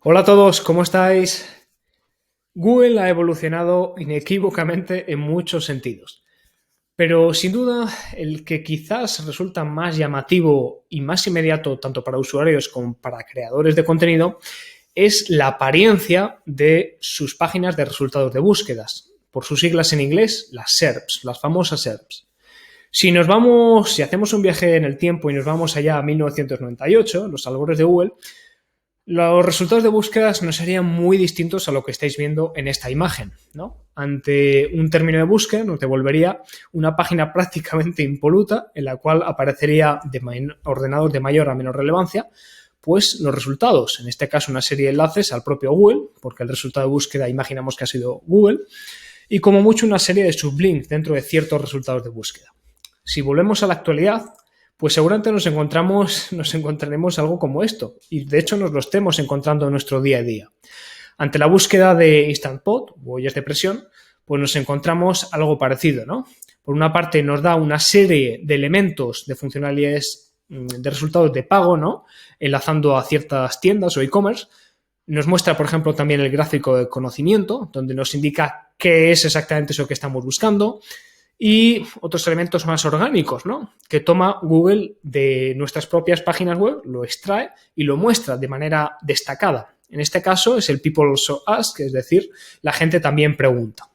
Hola a todos, ¿cómo estáis? Google ha evolucionado inequívocamente en muchos sentidos, pero sin duda el que quizás resulta más llamativo y más inmediato tanto para usuarios como para creadores de contenido es la apariencia de sus páginas de resultados de búsquedas, por sus siglas en inglés, las SERPs, las famosas SERPs. Si hacemos un viaje en el tiempo y nos vamos allá a 1998, los albores de Google, los resultados de búsquedas no serían muy distintos a lo que estáis viendo en esta imagen, ¿no? Ante un término de búsqueda nos devolvería una página prácticamente impoluta en la cual aparecería ordenados de mayor a menor relevancia, pues los resultados, en este caso una serie de enlaces al propio Google, porque el resultado de búsqueda imaginamos que ha sido Google, y como mucho una serie de sublinks dentro de ciertos resultados de búsqueda. Si volvemos a la actualidad, pues seguramente nos encontraremos algo como esto, y de hecho nos lo estemos encontrando en nuestro día a día. Ante la búsqueda de Instant Pot, huellas de presión, pues nos encontramos algo parecido, ¿no? Por una parte nos da una serie de elementos de funcionalidades de resultados de pago, ¿no? Enlazando a ciertas tiendas o e-commerce. Nos muestra, por ejemplo, también el gráfico de conocimiento, donde nos indica qué es exactamente eso que estamos buscando, y otros elementos más orgánicos, ¿no? Que toma Google de nuestras propias páginas web, lo extrae y lo muestra de manera destacada. En este caso es el People Also Ask, es decir, la gente también pregunta.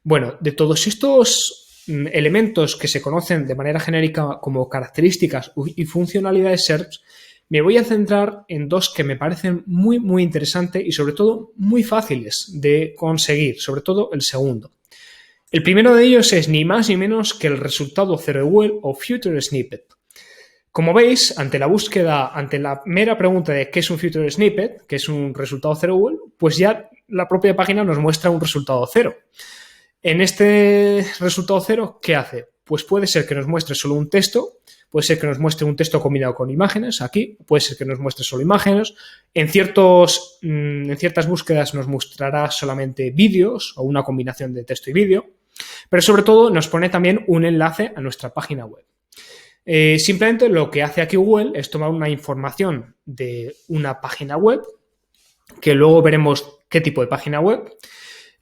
Bueno, de todos estos elementos que se conocen de manera genérica como características y funcionalidades SERPs, me voy a centrar en dos que me parecen muy interesantes y sobre todo muy fáciles de conseguir, sobre todo el segundo. El primero de ellos es ni más ni menos que el resultado cero de Google o Future Snippet. Como veis, ante la mera pregunta de qué es un Future Snippet, que es un resultado cero de Google, pues ya la propia página nos muestra un resultado cero. En este resultado cero, ¿qué hace? Pues puede ser que nos muestre solo un texto, puede ser que nos muestre un texto combinado con imágenes, aquí, puede ser que nos muestre solo imágenes, en ciertas búsquedas nos mostrará solamente vídeos o una combinación de texto y vídeo, pero sobre todo nos pone también un enlace a nuestra página web. Simplemente lo que hace aquí Google es tomar una información de una página web, que luego veremos qué tipo de página web,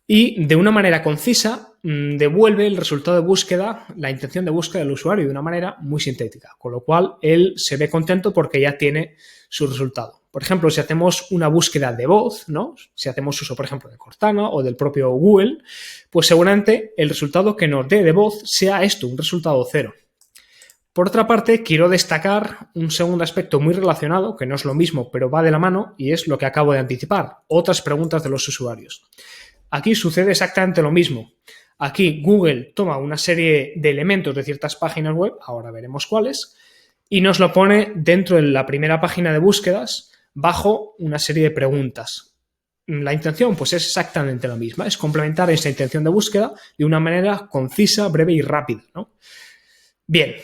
y de una manera concisa devuelve el resultado de búsqueda, la intención de búsqueda del usuario de una manera muy sintética, con lo cual él se ve contento porque ya tiene su resultado. Por ejemplo, si hacemos una búsqueda de voz, ¿no? Si hacemos uso, por ejemplo, de Cortana o del propio Google, pues seguramente el resultado que nos dé de voz sea esto, un resultado cero. Por otra parte, quiero destacar un segundo aspecto muy relacionado, que no es lo mismo, pero va de la mano, y es lo que acabo de anticipar, otras preguntas de los usuarios. Aquí sucede exactamente lo mismo. Aquí Google toma una serie de elementos de ciertas páginas web, ahora veremos cuáles, y nos lo pone dentro de la primera página de búsquedas bajo una serie de preguntas. La intención pues es exactamente la misma, es complementar esa intención de búsqueda de una manera concisa, breve y rápida, ¿no? Bien,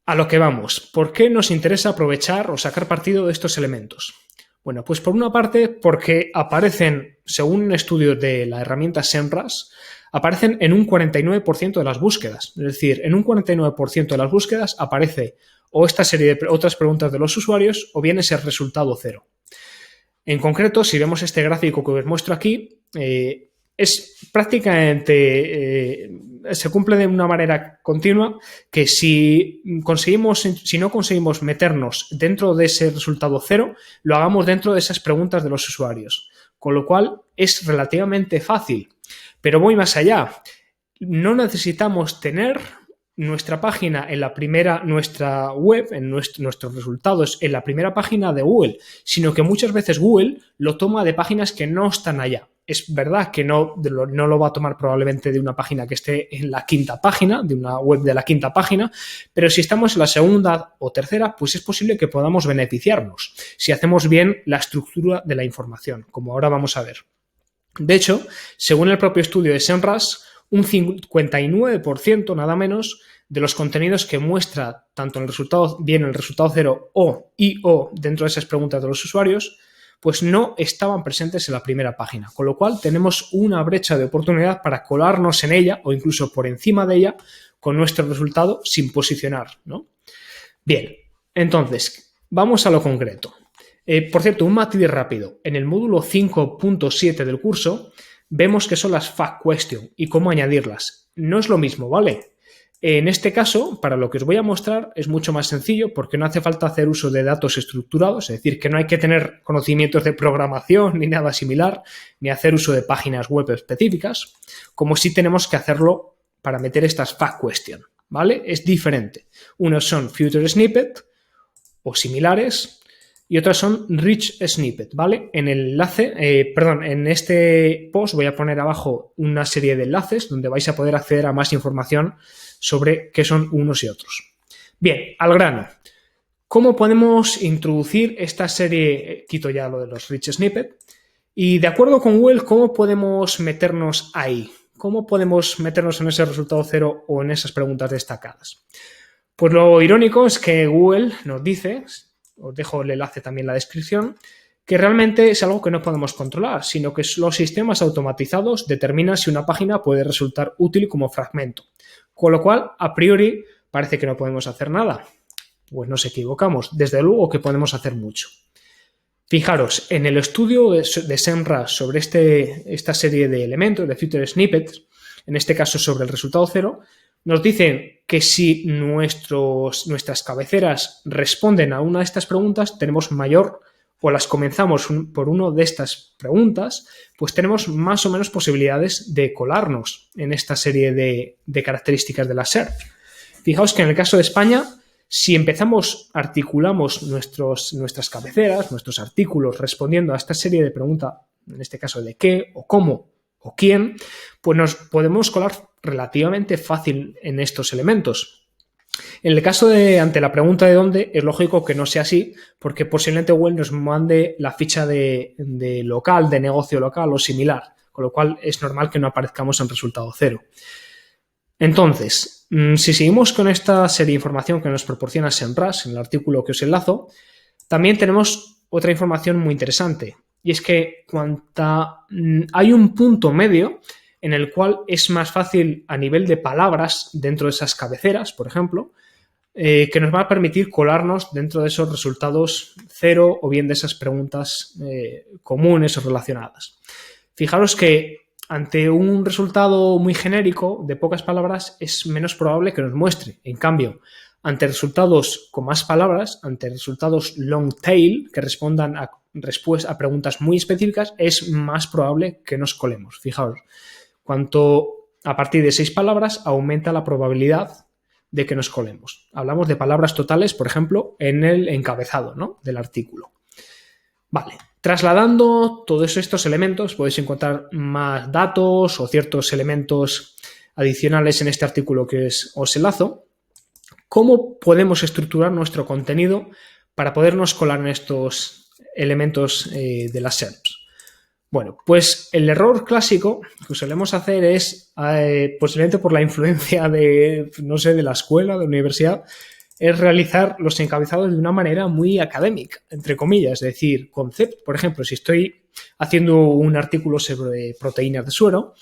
a lo que vamos. ¿Por qué nos interesa aprovechar o sacar partido de estos elementos? Bueno, pues por una parte porque aparecen, según un estudio de la herramienta SEMrush, aparecen en un 49% de las búsquedas. Es decir, en un 49% de las búsquedas aparece o esta serie de otras preguntas de los usuarios o bien ese resultado cero. En concreto, si vemos este gráfico que os muestro aquí, es prácticamente, se cumple de una manera continua que si no conseguimos meternos dentro de ese resultado cero, lo hagamos dentro de esas preguntas de los usuarios. Con lo cual es relativamente fácil, pero voy más allá. No necesitamos tener nuestra página en la primera, nuestra web, en nuestros resultados en la primera página de Google, sino que muchas veces Google lo toma de páginas que no están allá. Es verdad que no lo va a tomar probablemente de una página que esté en la quinta página, de una web de la quinta página, pero si estamos en la segunda o tercera, pues es posible que podamos beneficiarnos si hacemos bien la estructura de la información, como ahora vamos a ver. De hecho, según el propio estudio de SEMrush, un 59% nada menos de los contenidos que muestra tanto el resultado cero o dentro de esas preguntas de los usuarios, pues no estaban presentes en la primera página, con lo cual tenemos una brecha de oportunidad para colarnos en ella o incluso por encima de ella con nuestro resultado sin posicionar, ¿no? Bien, entonces, vamos a lo concreto. Por cierto, un matiz rápido. En el módulo 5.7 del curso vemos que son las fact question y cómo añadirlas. No es lo mismo, ¿vale? En este caso, para lo que os voy a mostrar, es mucho más sencillo porque no hace falta hacer uso de datos estructurados, es decir, que no hay que tener conocimientos de programación ni nada similar, ni hacer uso de páginas web específicas, como sí tenemos que hacerlo para meter estas fact question, ¿vale? Es diferente. Unos son future snippet o similares y otras son rich snippet, ¿vale? En el enlace, en este post voy a poner abajo una serie de enlaces donde vais a poder acceder a más información sobre qué son unos y otros. Bien, al grano. ¿Cómo podemos introducir esta serie? Quito ya lo de los rich snippet. Y de acuerdo con Google, ¿cómo podemos meternos ahí? ¿Cómo podemos meternos en ese resultado cero o en esas preguntas destacadas? Pues lo irónico es que Google nos dice, os dejo el enlace también en la descripción, que realmente es algo que no podemos controlar, sino que los sistemas automatizados determinan si una página puede resultar útil como fragmento. Con lo cual, a priori, parece que no podemos hacer nada. Pues nos equivocamos. Desde luego que podemos hacer mucho. Fijaros, en el estudio de SEMrush sobre esta serie de elementos, de future snippets, en este caso sobre el resultado cero, nos dicen que si nuestras cabeceras responden a una de estas preguntas, tenemos mayor, o las comenzamos por una de estas preguntas, pues tenemos más o menos posibilidades de colarnos en esta serie de características de la SERP. Fijaos que en el caso de España, si articulamos nuestras cabeceras, nuestros artículos respondiendo a esta serie de preguntas, en este caso de qué o cómo o quién, pues nos podemos colar relativamente fácil en estos elementos. En el caso ante la pregunta de dónde, es lógico que no sea así, porque posiblemente Google nos mande la ficha de local, de negocio local o similar, con lo cual es normal que no aparezcamos en resultado cero. Entonces, si seguimos con esta serie de información que nos proporciona SEMrush en el artículo que os enlazo, también tenemos otra información muy interesante, y es que hay un punto medio en el cual es más fácil a nivel de palabras dentro de esas cabeceras, por ejemplo, que nos va a permitir colarnos dentro de esos resultados cero o bien de esas preguntas comunes o relacionadas. Fijaros que ante un resultado muy genérico de pocas palabras es menos probable que nos muestre. En cambio, ante resultados con más palabras, ante resultados long tail que respondan a preguntas muy específicas, es más probable que nos colemos. Fijaos, cuanto a partir de 6 palabras aumenta la probabilidad de que nos colemos. Hablamos de palabras totales, por ejemplo, en el encabezado, ¿no?, del artículo. Vale, trasladando todos estos elementos podéis encontrar más datos o ciertos elementos adicionales en este artículo que os enlazo. ¿Cómo podemos estructurar nuestro contenido para podernos colar en estos elementos de las SERPs? Bueno, pues el error clásico que solemos hacer es, posiblemente por la influencia de la escuela, de la universidad, es realizar los encabezados de una manera muy académica, entre comillas, es decir, concepto. Por ejemplo, si estoy haciendo un artículo sobre proteínas de suero,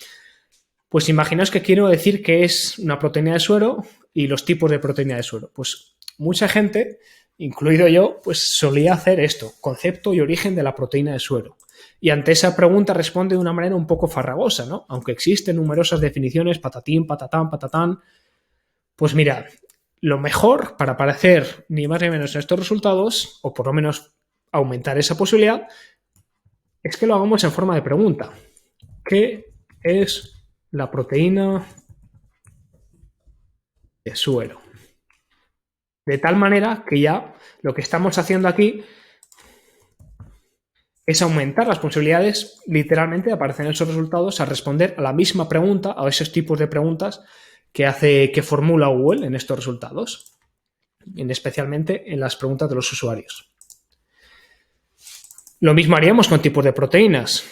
pues imaginaos que quiero decir qué es una proteína de suero y los tipos de proteína de suero. Pues mucha gente, incluido yo, pues solía hacer esto, concepto y origen de la proteína de suero. Y ante esa pregunta responde de una manera un poco farragosa, ¿no? Aunque existen numerosas definiciones, patatín, patatán, patatán. Pues mirad, lo mejor para aparecer ni más ni menos en estos resultados, o por lo menos aumentar esa posibilidad, es que lo hagamos en forma de pregunta. ¿Qué es la proteína de suero? De tal manera que ya lo que estamos haciendo aquí es aumentar las posibilidades, literalmente, de aparecer en esos resultados a responder a la misma pregunta, a esos tipos de preguntas que formula Google en estos resultados, especialmente en las preguntas de los usuarios. Lo mismo haríamos con tipos de proteínas.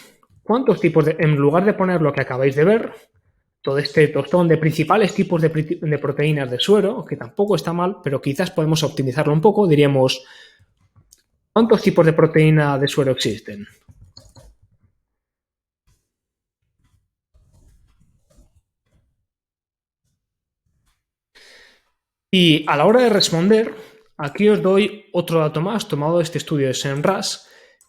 ¿Cuántos tipos en lugar de poner lo que acabáis de ver, todo este tostón de principales tipos de proteínas de suero, que tampoco está mal, pero quizás podemos optimizarlo un poco, diríamos, ¿cuántos tipos de proteína de suero existen? Y a la hora de responder, aquí os doy otro dato más tomado de este estudio de SEMrush,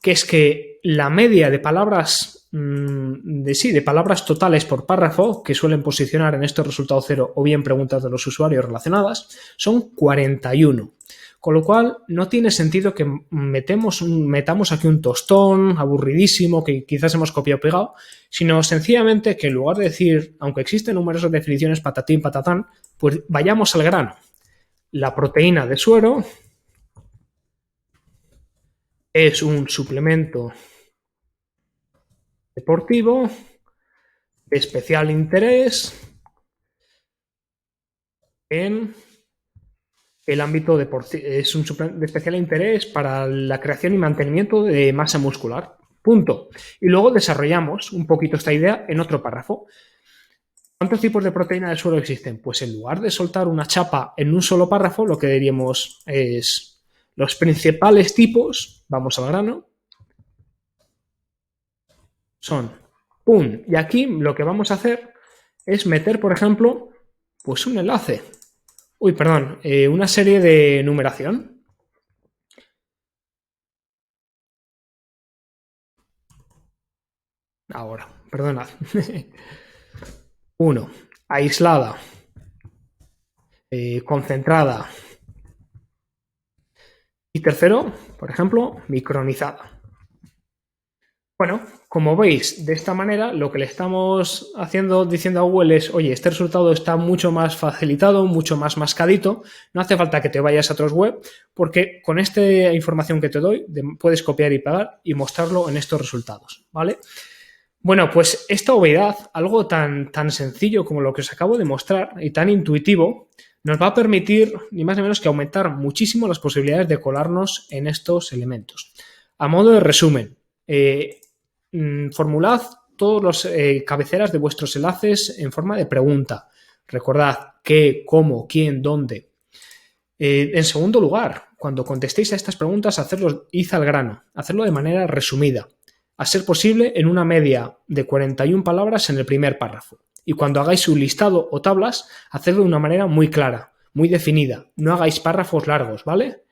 que es que la media de palabras de palabras totales por párrafo que suelen posicionar en estos resultados cero o bien preguntas de los usuarios relacionadas son 41. Con lo cual, no tiene sentido que metamos aquí un tostón aburridísimo que quizás hemos copiado o pegado, sino sencillamente que en lugar de decir, aunque existen numerosas definiciones patatín, patatán, pues vayamos al grano. La proteína de suero es un suplemento deportivo de especial interés en el ámbito deportivo. Es un suplemento de especial interés para la creación y mantenimiento de masa muscular. Punto. Y luego desarrollamos un poquito esta idea en otro párrafo. ¿Cuántos tipos de proteína del suero existen? Pues en lugar de soltar una chapa en un solo párrafo, lo que diríamos es los principales tipos, vamos al grano, son ¡pum! Y aquí lo que vamos a hacer es meter, por ejemplo, pues un enlace. Uy, perdón, una serie de numeración. Ahora, perdonad. 1. Aislada. Concentrada. Y tercero, por ejemplo, micronizada. Bueno, como veis, de esta manera lo que le estamos diciendo a Google es, oye, este resultado está mucho más facilitado, mucho más mascadito, no hace falta que te vayas a otros web, porque con esta información que te doy puedes copiar y pegar y mostrarlo en estos resultados, ¿vale? Bueno, pues esta obviedad, algo tan sencillo como lo que os acabo de mostrar y tan intuitivo, nos va a permitir ni más ni menos que aumentar muchísimo las posibilidades de colarnos en estos elementos. A modo de resumen, formulad todos los cabeceras de vuestros enlaces en forma de pregunta. Recordad qué, cómo, quién, dónde. En segundo lugar, cuando contestéis a estas preguntas, id al grano, hacerlo de manera resumida, a ser posible en una media de 41 palabras en el primer párrafo. Y cuando hagáis un listado o tablas, hacedlo de una manera muy clara, muy definida. No hagáis párrafos largos, ¿vale?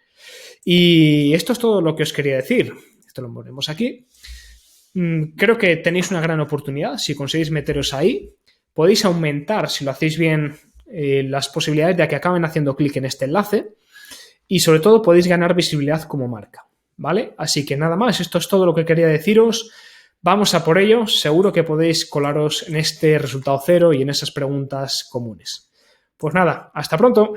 Y esto es todo lo que os quería decir. Esto lo ponemos aquí. Creo que tenéis una gran oportunidad si conseguís meteros ahí. Podéis aumentar, si lo hacéis bien, las posibilidades de que acaben haciendo clic en este enlace y sobre todo podéis ganar visibilidad como marca, ¿vale? Así que nada más, esto es todo lo que quería deciros. Vamos a por ello, seguro que podéis colaros en este resultado cero y en esas preguntas comunes. Pues nada, hasta pronto.